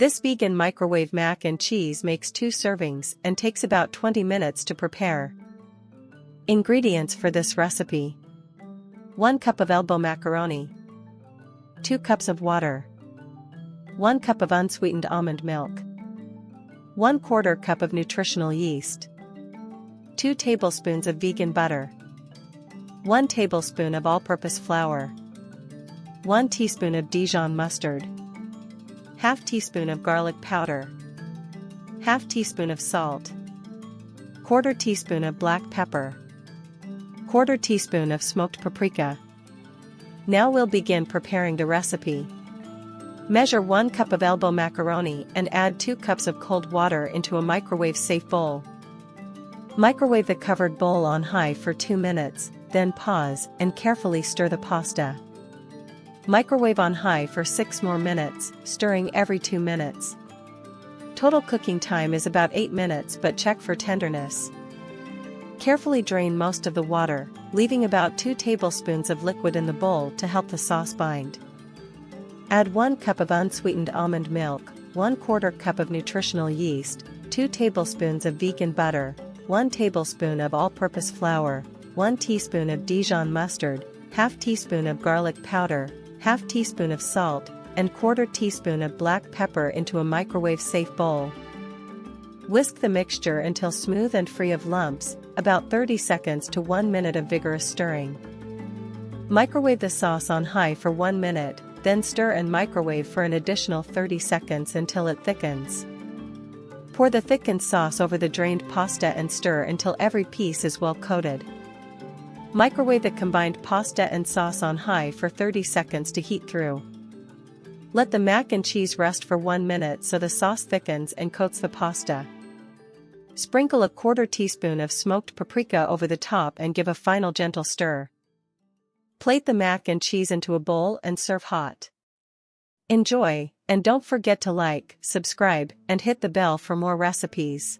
This vegan microwave mac and cheese makes 2 servings and takes about 20 minutes to prepare. Ingredients for this recipe: 1 cup of elbow macaroni, 2 cups of water, 1 cup of unsweetened almond milk, 1/4 cup of nutritional yeast, 2 tablespoons of vegan butter, 1 tablespoon of all-purpose flour, 1 teaspoon of Dijon mustard, ½ teaspoon of garlic powder, ½ teaspoon of salt, 1/4 teaspoon of black pepper, 1/4 teaspoon of smoked paprika. Now we'll begin preparing the recipe. Measure 1 cup of elbow macaroni and add 2 cups of cold water into a microwave-safe bowl. Microwave the covered bowl on high for 2 minutes, then pause and carefully stir the pasta. Microwave on high for 6 more minutes, stirring every 2 minutes. Total cooking time is about 8 minutes, but check for tenderness. Carefully drain most of the water, leaving about 2 tablespoons of liquid in the bowl to help the sauce bind. Add 1 cup of unsweetened almond milk, 1/4 cup of nutritional yeast, 2 tablespoons of vegan butter, 1 tablespoon of all-purpose flour, 1 teaspoon of Dijon mustard, ½ teaspoon of garlic powder, ½ teaspoon of salt, and 1/4 teaspoon of black pepper into a microwave-safe bowl. Whisk the mixture until smooth and free of lumps, about 30 seconds to 1 minute of vigorous stirring. Microwave the sauce on high for 1 minute, then stir and microwave for an additional 30 seconds until it thickens. Pour the thickened sauce over the drained pasta and stir until every piece is well coated. Microwave the combined pasta and sauce on high for 30 seconds to heat through. Let the mac and cheese rest for 1 minute so the sauce thickens and coats the pasta. Sprinkle a 1/4 teaspoon of smoked paprika over the top and give a final gentle stir. Plate the mac and cheese into a bowl and serve hot. Enjoy, and don't forget to like, subscribe, and hit the bell for more recipes.